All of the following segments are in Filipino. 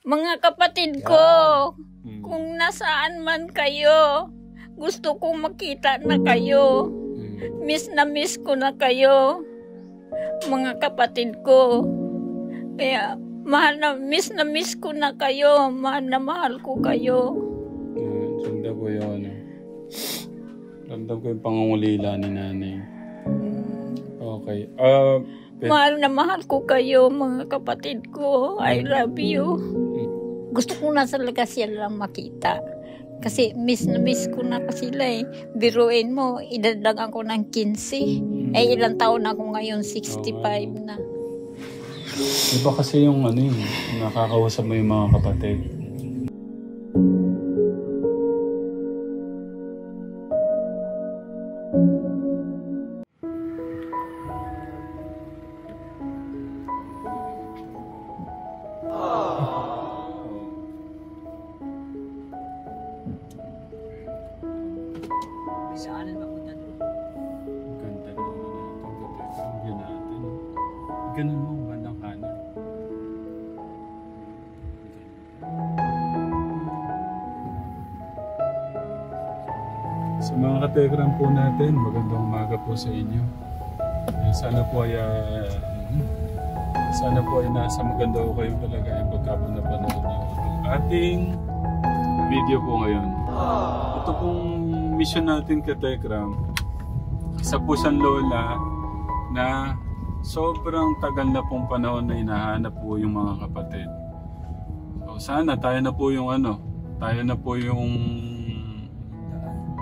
Mga kapatid ko, kung nasaan man kayo, gusto kong makita na kayo. Miss na miss ko na kayo, mga kapatid ko. Kaya miss na miss ko na kayo, mahal ko kayo. Sanda ko yun. Ramdam ko yung pangungulila ni nanay. Okay. Mahal ko kayo, mga kapatid ko. I love you. Gusto ko na talaga sila lang makita. Kasi miss na miss ko na sila eh. Biruin mo, idadagan ko ng 15. Ilang taon na ako ngayon, 65 na. Iba kasi yung nakakausap mo yung mga kapatid. Saan ba punta doon? Ganda na itong gabi. Yan natin. Ganun mo, bandang kanan. Sa mga kategram po natin, magandang umaga po sa inyo. Sana po ay nasa maganda ko kayong kalagayan pagka po napanood niyo ang ating video po ngayon. Ito pong mission natin kategram. Isa po siyang lola na sobrang tagal na pong panahon na hinahanap po yung mga kapatid. So sana tayo na po yung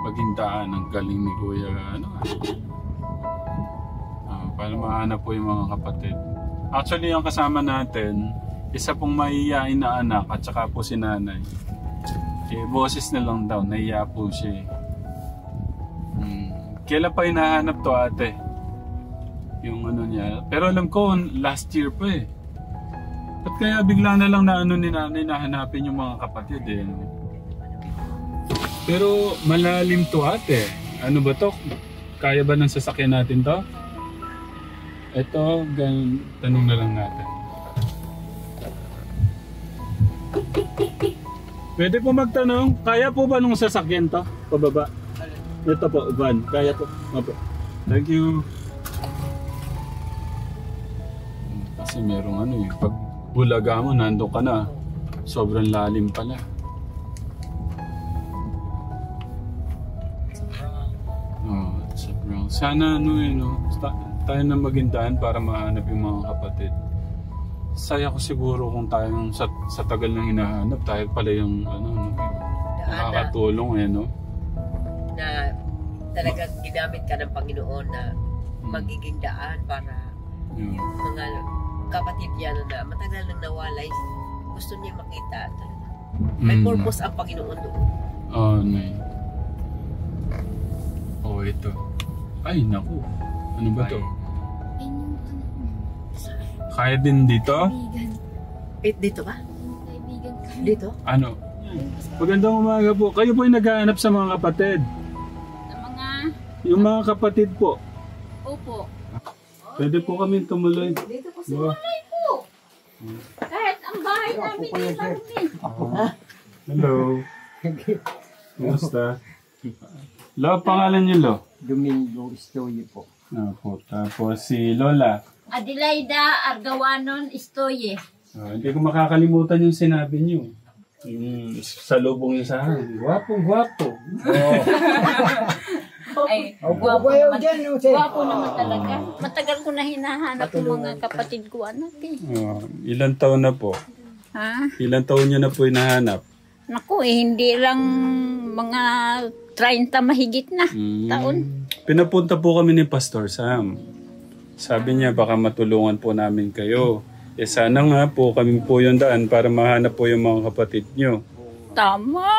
maging daan ng galing ni Kuya para mahanap po yung mga kapatid. Actually yung kasama natin, isa pong maiyain na anak at saka po si nanay. Boses na lang daw, naiya po siya. Kailan pa hinahanap to ate? Yung niya. Pero alam ko, last year pa eh. At kaya bigla na lang ni nanay na hanapin yung mga kapatid eh. Pero malalim to ate. Ano ba to? Kaya ba ng sasakyan natin to? Ito, tanong na lang natin. Pwede po magtanong, kaya po ba nung sasakyan to? Pababa? Ito po, van. Kaya po. Opo. Thank you. Kasi merong pag bulaga mo, nandun ka na. Sobrang lalim pala. Sobrang. Sana tayo na magindaan para mahanap yung mga kapatid. Saya ko siguro kung tayong sa tagal ng hinahanap, tayo pala yung nakakatulong na talagang ginamit ka ng Panginoon na magiging daan para yung mga kapatid niya na matagal nang nawalay, gusto niya makita talaga. May purpose ang Panginoon doon. Nay. Ito. Ay, naku. Ano ba to? Kaya din dito? Dito ba? Dito? Ano? Magandang umaga po. Kayo po yung naghahanap sa mga kapatid. Yung mga kapatid po. Opo. Pwede po kami tumuloy. Dito po sa bahay po. Kahit ang bahay namin dito. Hello. Kumusta? Lo, pangalan niyo Lo? Domingo Estoye po. Opo. Tapos si Lola. Adelaida Argawanon Estoye. Hindi ko makakalimutan yung sinabi niyo. Yung salubong niyo sa akin. Gwapo. Ay, gwapo naman talaga. Matagal ko na hinahanap yung mga kapatid ko anak eh. Ilang taon na po? Ha? Ilang taon niyo na po hinahanap? Naku hindi lang mga 30 mahigit na taon. Pinapunta po kami ni Pastor Sam. Sabi niya baka matulungan po namin kayo. Sana nga po kami po yung daan para mahanap po yung mga kapatid niyo. Tama.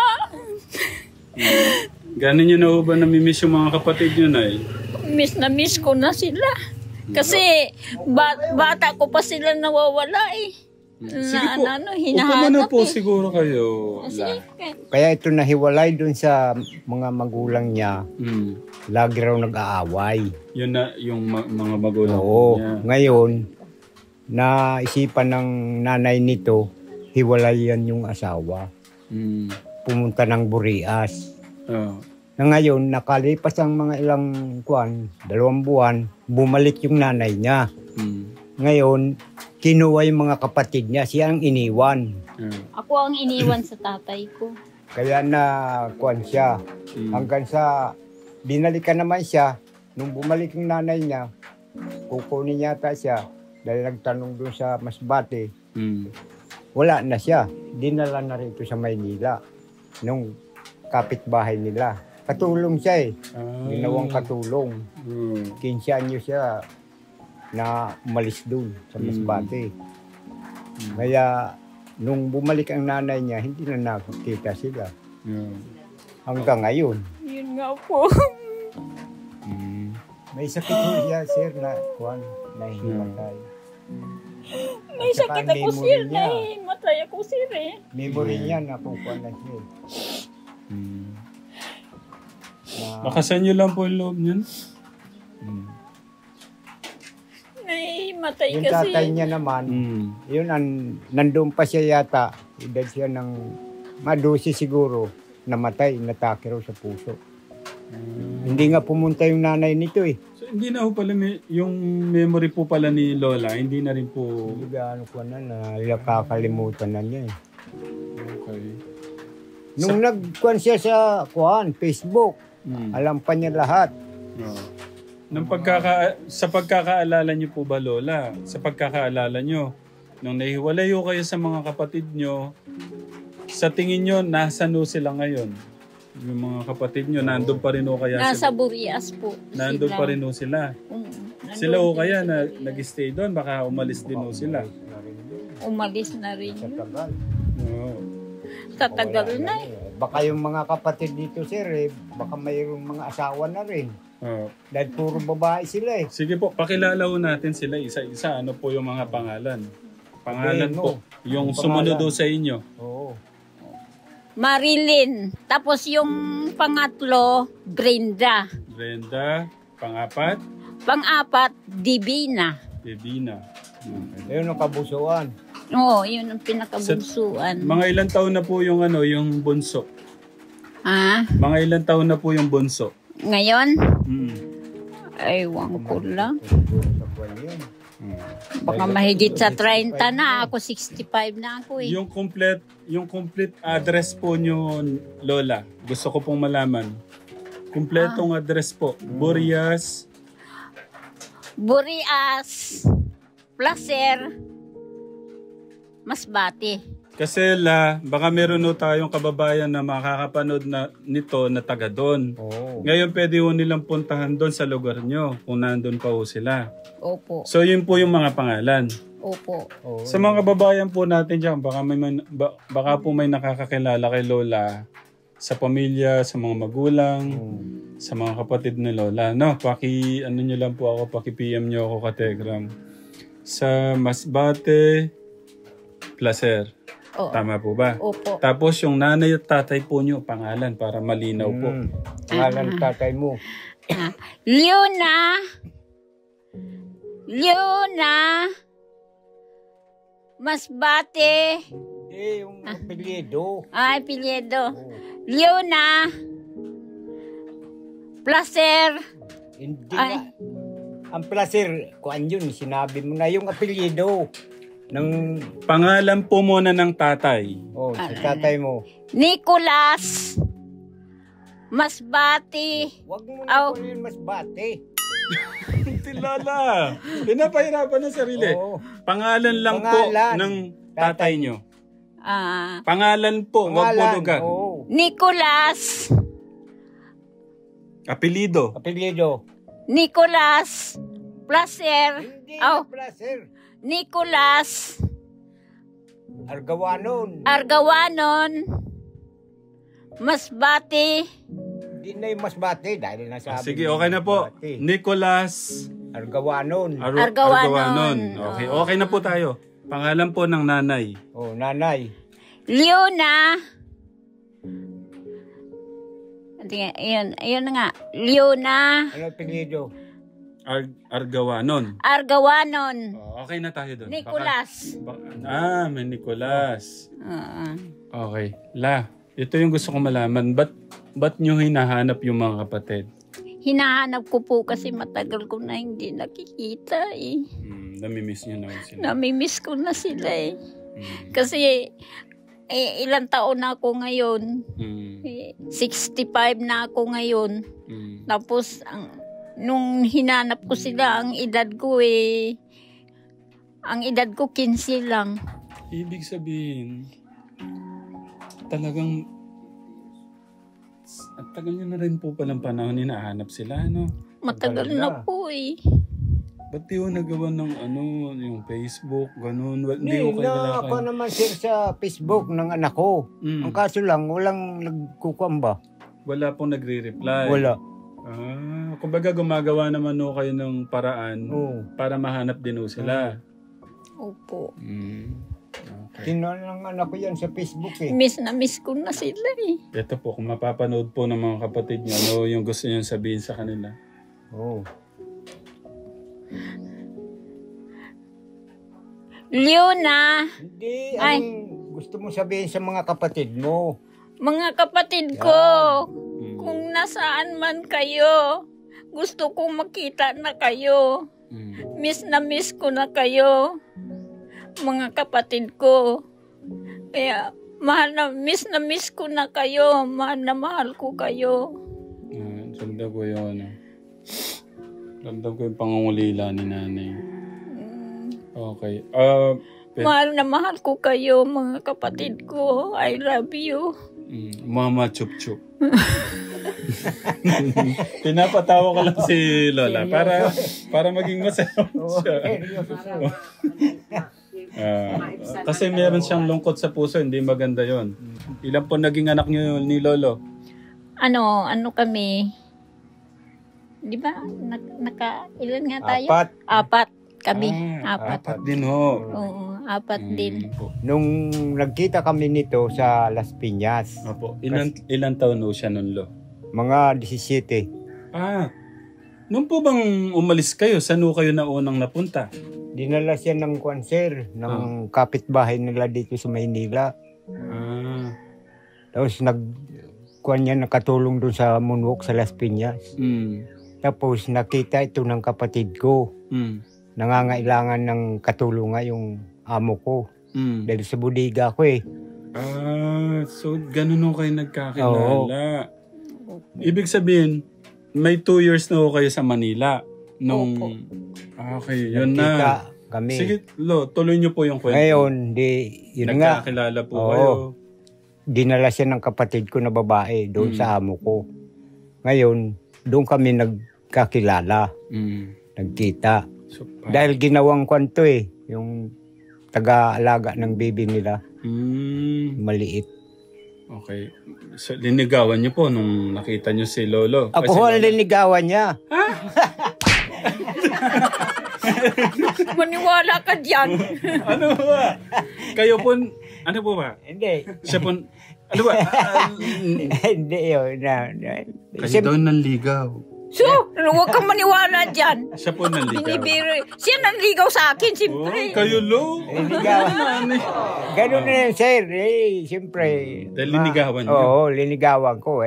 Gano'n niyo na ba namimiss yung mga kapatid niyo, Nay? Miss na miss ko na sila. Kasi bata ko pa sila nawawala eh. Sige po. Hinahanap po siguro kayo. Kaya ito nahiwalay dun sa mga magulang niya. Lagi raw nag-aaway. Yun na yung mga magulang Oo. niya. Ngayon, naisipan ng nanay nito hiwalayan yung asawa. Pumunta ng Burias. Na ngayon, nakalipas ang mga ilang 2 buwan, bumalik yung nanay niya. Ngayon, kinuha yung mga kapatid niya, siya ang iniwan. Ako ang iniwan sa tatay ko. Kaya na siya. Hanggang sa binalikan naman siya, nung bumalik yung nanay niya, kukunin yata siya dahil nagtanong doon sa Masbate. Wala na siya. Dinala na rito sa Maynila nung kapitbahay nila. Katulong siya ginawang katulong. 15 anyo siya na umalis doon sa Masbate. Kaya nung bumalik ang nanay niya, hindi na nakakita sila. Hanggang ngayon. Yun nga po. May sakit ko siya, sir, na nahihimatay. May sakit ako, sir. Nahihimatay ako, sir Memory niya na kukuha na siya. Bakasan nyo lang po yung loob niyan. Nahihimatay Yung kasi. tatay niya naman, yun nandun pa siya yata. Dahil siya ng madusi siguro, namatay, natake raw sa puso. Hindi nga pumunta yung nanay nito So, hindi na po pala, yung memory po pala ni Lola, hindi na rin po... Hindi gaano ko na, nakakalimutan na niya Okay. Nung nagkuhan siya sa Facebook, alam pa niya lahat. Sa pagkakaalala niyo po ba, Lola? Sa pagkakaalala niyo, nung nahiwalayo kayo sa mga kapatid niyo, sa tingin niyo, nasaan sila ngayon? Yung mga kapatid niyo, nandun pa rin kaya sila? Nasa Burias po. Nandun pa rin sila? Sila kaya nag-stay doon? Baka umalis din sila? Umalis na rin. Sa tagal. Sa tagal na Baka yung mga kapatid dito, sir, baka mayroong mga asawa na rin. Dahil puro babae sila Sige po, pakilala ho natin sila isa-isa. Ano po yung mga pangalan? Pangalan po. Yung sumunod sa inyo. Oo. Marilyn. Tapos yung pangatlo, Brenda. Brenda. Pangapat? Pang-apat, Divina. Divina. Ayun ang kabusuan. Oo, yun ang pinakabunsuan. Mga ilang taon na po yung yung bunso? Mga ilang taon na po yung bunso? Ngayon? Ewan ko lang. Baka mahigit sa 30 na. Ako 65 na ako Yung complete address po nyo, Lola. Gusto ko pong malaman. Kompletong address po. Burias. Placer. Masbate. Kasi baka meron tayong kababayan na makakapanood nito na taga doon. Ngayon pwede nilang puntahan doon sa lugar nyo kung nandun pa sila. Opo. So yun po yung mga pangalan. Opo. Sa mga kababayan po natin dyan, baka po may nakakakilala kay Lola sa pamilya, sa mga magulang, sa mga kapatid ni Lola. No, nyo lang po ako, paki-PM nyo ako ka Telegram. Sa Masbate, Placer. Tama po ba? Opo. Tapos yung nanay at tatay po nyo, pangalan para malinaw po. Pangalan tatay mo. Leona Masbate. Yung apelyido. Apelyido. Leona Placer. Hindi nga. Ang Placer, kuan yun, sinabi mo na yung apelyido. Pangalan po muna ng tatay. Si tatay mo. Nicolas Masbate. Huwag mo na po rin Masbate. Tilala. Pinapahirapan ng sarili. Pangalan lang po ng tatay nyo. Pangalan po, wag po lugar. Nicolas. Apelido. Nicolas Placer. Hindi na Placer. Nicolas Argawanon Masbate. Hindi na yung Masbate dahil nasabi. Sige, okay na po. Nicolas Argawanon. Okay na po tayo. Pangalan po ng nanay. Nanay. Leona. Ayun na nga. Leona. Ano apelyido? Argawanon. Argawanon. Oh, okay na tayo doon. Nicolas. May Nicolas. Okay. Ito yung gusto ko malaman. Ba't nyo hinahanap yung mga kapatid? Hinahanap ko po kasi matagal ko na hindi nakikita eh. Namimiss nyo na sila. Namimiss ko na sila eh. Kasi ilang taon na ako ngayon. 65 na ako ngayon. Tapos nung hinanap ko sila, ang edad ko 15 lang. Ibig sabihin, talagang at tagal nyo na rin po palang panahon hinahanap sila, no? Matagal na po eh. Ba't di ko nagawa ng yung Facebook, ganun? Hindi ko ako naman share sa Facebook ng anak ko. Ang kaso lang, walang nagkukuamba. Wala pong nagre-reply? Wala. Kumbaga gumagawa naman kayo ng paraan para mahanap din sila. Opo. Okay. Tinanong anak ko yan sa Facebook eh. Miss na miss ko na sila eh. Ito po, kung mapapanood po ng mga kapatid niyo, ano yung gusto niyo sabihin sa kanila? Leona! Hindi, anong gusto mo sabihin sa mga kapatid mo? Mga kapatid ko, kung nasaan man kayo, gusto kong makita na kayo. Miss na miss ko na kayo, mga kapatid ko. Kaya miss na miss ko na kayo, mahal ko kayo. Ramdam ko yun. Ramdam ko yung pangungulila ni nanay. Okay. Mahal ko kayo, mga kapatid ko. I love you. Mama Chup Chup. Pinapatawa ko lang si Lola para maging masaya siya. Kasi meron siyang lungkot sa puso, hindi maganda yon. Ilan po naging anak niyo ni Lolo? Ano kami? Di ba? Ilan nga tayo? Apat kami. Apat din ho. Oo, apat din. Nung nagkita kami nito sa Las Piñas. Opo. Ilan taon ho siya nun, Lo? Mga 17. Nung po bang umalis kayo, saan ho kayo na unang napunta? Dinala siya ng kwanser, ng kapitbahay nila dito sa Maynila. Tapos nakatulong doon sa moonwalk sa Las Piñas. Tapos nakita ito ng kapatid ko. Nangangailangan ng katulungan yung amo ko. Dahil sa budiga ko eh. So ganun ho kayo nagkakilala. Ibig sabihin, may 2 years na ho kayo sa Manila. Okay, yun na. Kami. Sige, Lo, tuloy niyo po yung kwento. Ngayon, yun nga. Nagkakilala po kayo. Dinala siya ng kapatid ko na babae doon sa amo ko. Ngayon, doon kami nagkakilala. Nagkita. So, dahil ginawang kwanto eh. Yung taga-alaga ng baby nila. Maliit. Okay. So, linigawan niyo po nung nakita niyo si Lolo. Ako ang linigawan niya. Maniwala ka dyan. Ano ba? Kayo po, ano po ba? Hindi. Siya po, ano ba? Hindi yun. Kayo daw nanligaw. So, huwag kang maniwala dyan. Siya po nanligaw. Siya nanligaw sa akin, siyempre. Kayo, Lo. Linigawan. Ganun na yun, sir. Siyempre. Dahil linigawan niyo? Oo, linigawan ko.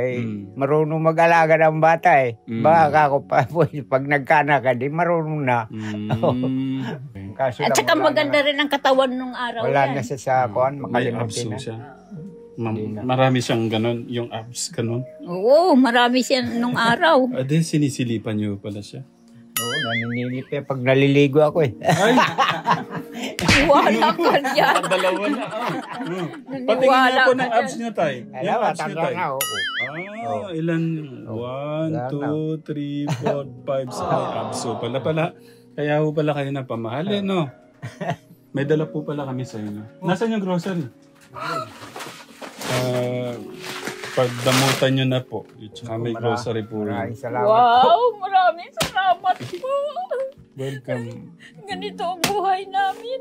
Marunong mag-alaga ng bata eh. Baka ako pa, pag nagkana ka, di marunong na. At saka maganda rin ang katawan nung araw wala yan. na siya sa kuhan, makalimutin na. Siya. Marami siyang ganon, yung abs ganon. Oo, marami siya nung araw. Then sinisilipan niyo pala siya. Oo, naninilip eh pag naliligo ako eh. Ay! Wala ka dyan. Dalawa na. Patingin niyo po ng abs niyo, Tay. Yung abs niyo, Tay. Ilan? 1, 2, 3, 4, 5, 6 abs. So pala. Kaya ho pala kayo na pamahali, no? May dala po pala kami sa inyo. Nasaan yung grocery? Pagdamutan nyo na po. Tsaka may grocery po rin. Wow, maraming salamat po. Welcome. Ganito ang buhay namin.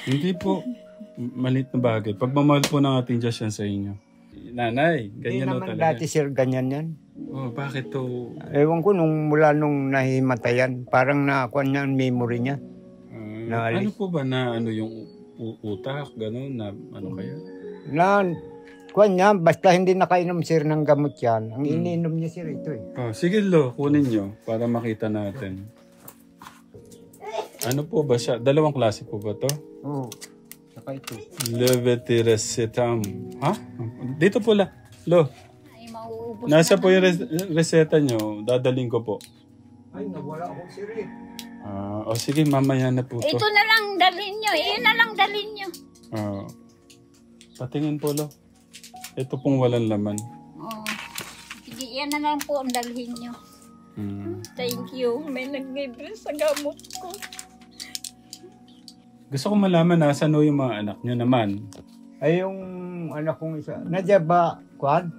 Hindi po. Malit na bagay. Pagmamahal po ng ating Diyos yan sa inyo. nanay. Hindi Ganyan naman talaga. dati sir, ganyan yan. Oh, bakit to? Ewan ko, mula nung nahimatayan, parang nakuha niya ang memory niya. Ano po ba na ano yung utak, gano'n, na ano kaya? Kuha niya, basta hindi nakainom sir ng gamot yan. Ang iniinom niya sir ito eh. Oh, sige lo, kunin nyo para makita natin. Ano po ba siya? Dalawang klase po ba to? Oo. Saka ito. Levetiracetam. Ha? Dito po la. Lo, Ay, mauubos nasa na po yung reseta nyo. Dadaling ko po. Ay, nawala ako sir eh. O sige, mamaya na po to. Ito na lang dalhin nyo. Iyan na lang dalhin nyo. Patingin po lo. Ito pong walang laman. Oh. Sige, iyan na lang po ang dalhin nyo. Thank you. May naglibre sa gamot ko. Gusto ko malaman nasan yung mga anak nyo naman. Ay, yung anak kong isa. Nadya ba, Kwan?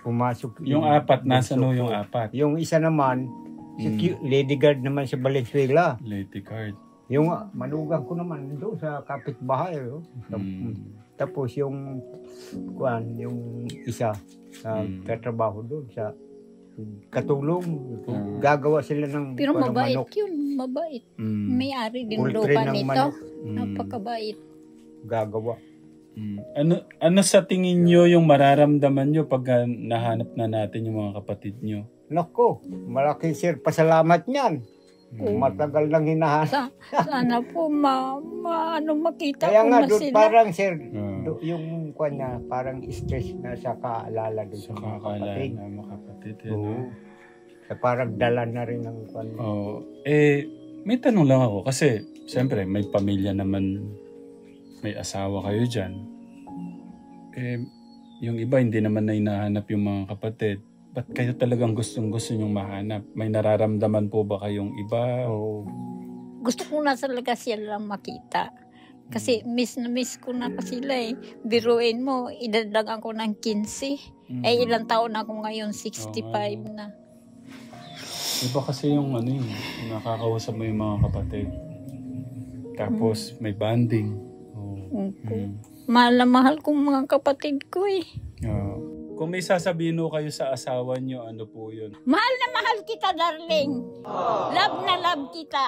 Pumasok. Yung apat, nasan yung apat? Yung isa naman, si Lady Guard naman sa Valenzuela. Lady Guard. Yung manugang ko naman doon sa kapitbahay. Oh. Tapos yung Kwan, yung isa, katrabaho doon sa katulong. Gagawa sila ng pero mabait manok. yun. Mabait. May-ari din Poultry lupa ng nito. manok. Napakabait. Gagawa. Ano sa tingin nyo yung mararamdaman nyo pag nahanap na natin yung mga kapatid nyo? Nako, malaki sir, pasalamat niyan. Matagal lang hinahanap. Sana po makita Kaya ko nga, na doon sila. parang sir, yung kanya, parang stress na sa kaalala doon Sa sa mga kakaalala kapatid. na mga kapatid. Oo. Sa parang dala na rin ng kanya. May tanong lang ako kasi siyempre may pamilya naman, may asawa kayo dyan. Yung iba hindi naman na hinahanap yung mga kapatid. Ba't kayo talagang gustong-gusto nyong mahanap? May nararamdaman po ba kayong iba? Oo. Gusto ko na talaga sila makita. Kasi miss na miss ko na sila eh. Biruin mo, idadagan ko ng 15. Ilang taon na ako ngayon, 65 na. Iba kasi yung nakakausap mo yung mga kapatid. Tapos may banding. Mahal na mahal kong mga kapatid ko eh. Kung may sasabihin mo kayo sa asawa nyo, ano po yun? Mahal na mahal kita, darling. Love na love kita.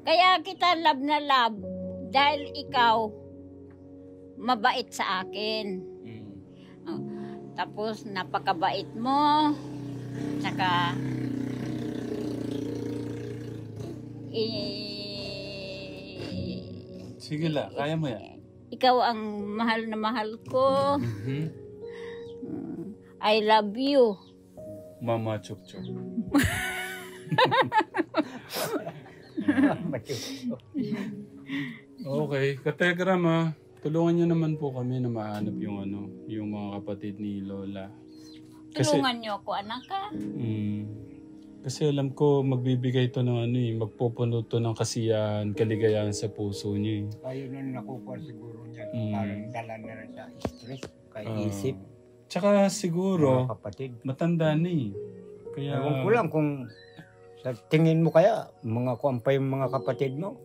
Kaya kita love na love. Dahil ikaw, mabait sa akin. Tapos, napakabait mo. Tsaka, sige la, kaya mo yan. ikaw ang mahal na mahal ko. I love you. Mama Chuk Chuk. Okay, Kategram tulungan niyo naman po kami na mahanap yung mga kapatid ni Lola. Tulungan niyo ako, anak ka. Kasi alam ko magbibigay to ng magpupuno to ng kasiyahan, kaligayahan sa puso niyo. Ayun na nakukuha siguro niya. Parang dala na rin sa stress, kay isip. Tsaka siguro, Mga kapatid. matanda na eh. Kaya... Ewan ko lang kung sa tingin mo kaya, mga kuwampa yung mga kapatid mo.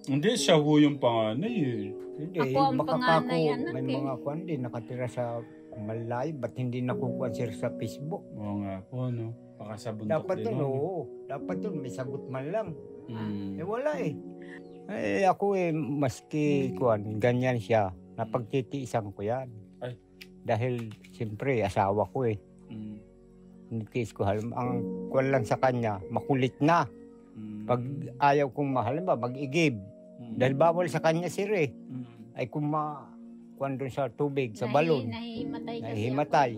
Hindi, siya ho yung panganay eh. Hindi, Ako ang makapako, panganay, anak may eh. mga kuwan din, nakatira sa Malay, ba't hindi nakukuha sir sa Facebook? Oo nga po, baka sa bundok Dapat din. yun, oo. Dapat yun, may sagot man lang. Mm. Wala eh. Ako maski kuwan, ganyan siya, napagtitiisan ko yan. Ay. Dahil, siyempre, asawa ko eh. Nitiis ko halim. Ang kuwan lang sa kanya, makulit na. Pag ayaw kong mahal ba, mag-igib. Dahil bawal sa kanya sir eh. Ay kung kuwan doon sa tubig, sa balon. Nahihimatay.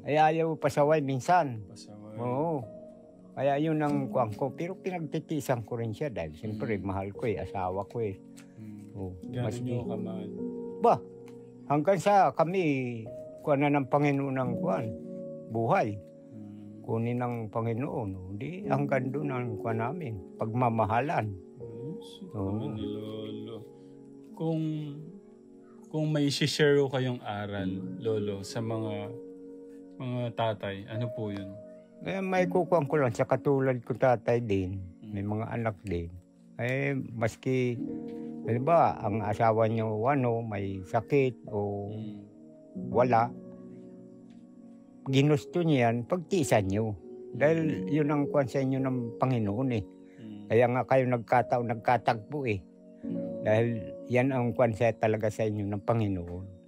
Ay ayaw pasaway minsan. Pasaway. Oo. Kaya yun ang kuwan ko. Pero pinagtitiisan ko rin siya dahil siyempre mahal ko eh, asawa ko eh. Gano'n nyo kamahal? Ba, hanggang sa kami, kuwan na ng Panginoon ng kuwan, buhay. Kunin ng Panginoon. Hindi, hanggang doon ang kuwan namin. Pagmamahalan. Naman ni Lolo. Kung may share kayong aral, Lolo, sa mga tatay, ano po yun? May kukuhan ko lang sa katulad ko tatay din. May mga anak din. Maski, halimbawa, ang asawa niyo may sakit o wala. Ginusto niyo yan, pagtiisan niyo. Dahil yun ang kuwan sa inyo ng Panginoon eh. Kaya nga kayo nagkatagpo eh. Dahil yan ang kuwan talaga sa inyo ng Panginoon.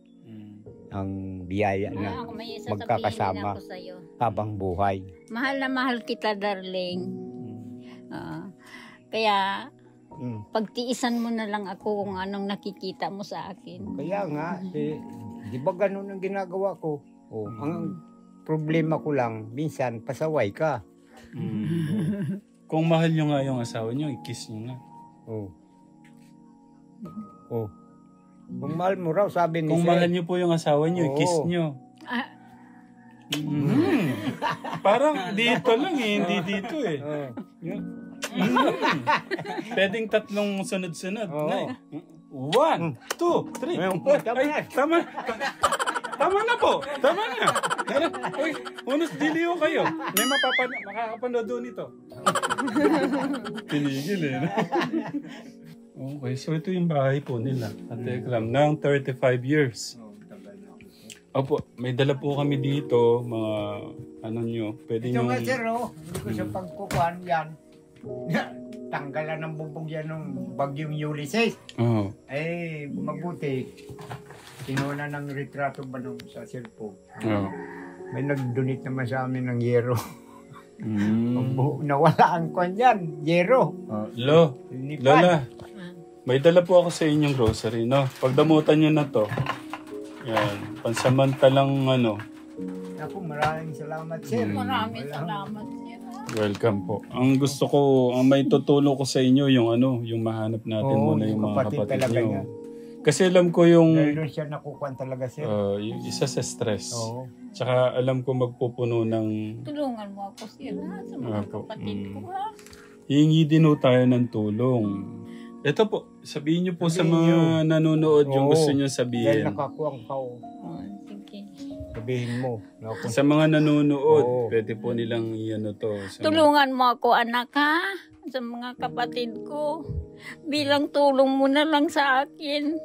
Ang biyaya na magkakasama habang buhay. Mahal na mahal kita, darling. Kaya pagtiisan mo na lang ako kung anong nakikita mo sa akin. Kaya nga, di ba ganun ang ginagawa ko? Ang problema ko lang, minsan pasaway ka. Kung mahal nyo nga yung asawa nyo, i-kiss nyo nga. Kung mahal mo raw, sabi ni Kung mahal nyo po yung asawa nyo, i-kiss nyo. Parang dito lang eh, hindi dito eh. Pwedeng 3 sunod-sunod. 1, 2, 3. Ay, tama. Tama na po. Tama na. Uy, unos diliw kayo. May makakapanood doon ito. Tinigil eh. Okay, so ito yung bahay po nila. Katekram, ng 35 years. Opo, may dala po kami dito, mga ano nyo. Pwede ito nyo... nga sir, hindi ko sa pagkukuhan yan. Tanggalan ng bubog yan ng bagyong Ulysses. Mabuti. Kinuna ng retrato ba nung sa cellphone. May nag-donate naman sa amin ng yero. Nawala ang kwan yan, yero. Lola, may dala po ako sa inyong grocery, no? Pagdamutan nyo na to. Yan, pansamantalang ano. Ako, maraming salamat sir. Maraming salamat sir. Welcome po. Ang gusto ko, ang may tutulong ko sa inyo yung ano, yung mahanap natin muna yung mga kapatid nyo. Niya. Kasi alam ko yung... Dahil doon siya nakukuhan talaga sir. Yung isa sa stress. Tsaka alam ko magpupuno ng... Tulungan mo ako sir ha, sa mga kapatid ko ha. Hihingi din ho tayo ng tulong. Ito po, sabihin niyo po sa mga nanonood yung gusto niyo sabihin. Dahil nakakuha ka sige. Sabihin mo. Sa mga nanonood, pwede po nilang iano to. Tulungan mo ako anak ha, sa mga kapatid ko. Bilang tulong mo na lang sa akin.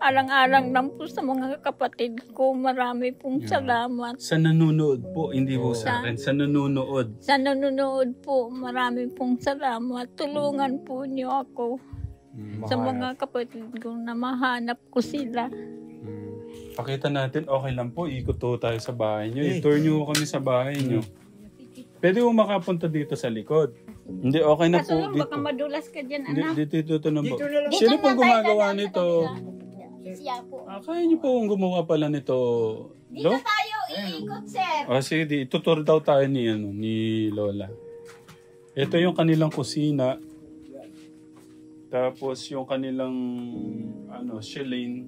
Alang-alang lang po sa mga kapatid ko. Marami pong salamat. Sa nanonood po, hindi po sa akin. Sa nanonood. Sa nanonood po, marami pong salamat. Tulungan po niyo ako. Sa mga kapatid ko na mahanap ko sila. Pakita natin, okay lang po. Ikot po tayo sa bahay nyo. I-tour nyo kami sa bahay nyo. Pwede mo makapunta dito sa likod. Hindi, okay na po. Kaso lang, baka madulas ka dyan, anak. Dito na po. Dito Sino na po tayo gumagawa dadaan sa nito? Siya po. Kaya niyo po kung gumawa pala nito. Dito tayo, iikot, sir. Sige, itutur daw tayo ni Lola. Ito yung kanilang kusina. Tapos yung kanilang shalane.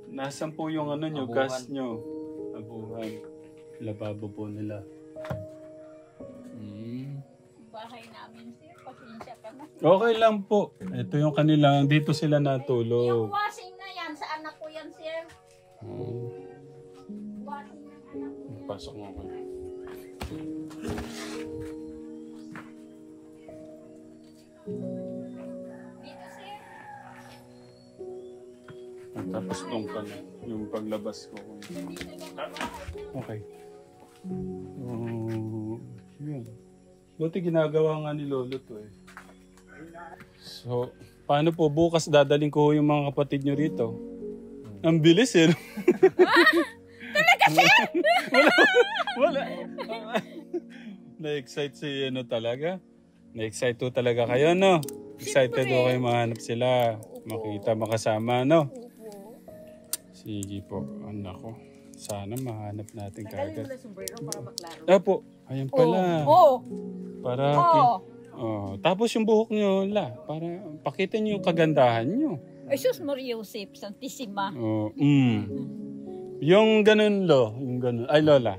Nasaan po yung nyo, gas nyo? Abuhan. Lababo po nila. Bahay namin, sir. Pasensya ka na. Okay lang po. Ito yung kanilang, dito sila natulog. Yung washing na yan, sa anak ko yan, sir. Washing ng anak ko yan. Pasok mo ko. Dito, sir. Tapos doon ka na. Yung paglabas ko. Okay. Yun. Buti ginagawa nga ni Lolo to eh. So, paano po? Bukas dadaling ko yung mga kapatid nyo rito. Ang bilis eh. Talaga, sir? Wala. Na-excite si talaga. Na-excite to talaga kayo, no? Excited ko kayo mahanap sila. Makita, makasama, no? Sige po, anak ko. Sana mahanap natin kagad. Apo, ayan pala. Para tapos yung buhok nyo, para pakita nyo yung kagandahan nyo. Jesus Maria Joseph, Santissima. Yung ganun, yung ganun. Ay, Lola.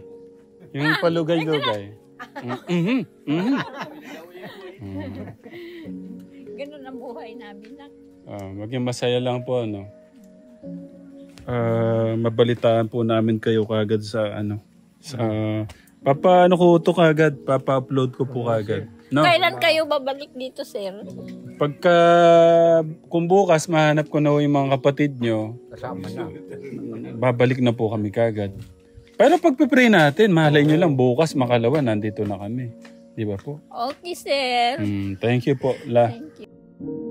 Yung palugay-lugay. Ganun ang buhay namin. Maging masaya lang po, no? Mabalitaan po namin kayo kagad sa papa-upload ko po kagad. No? Kailan kayo babalik dito, sir? Pagka, kung bukas mahanap ko na yung mga kapatid nyo, Kasama na. babalik na po kami kagad. Pero pagpipray natin, mahalay nyo lang, bukas makalawa, nandito na kami. Di ba po? Okay, sir. Thank you po, La. Thank you.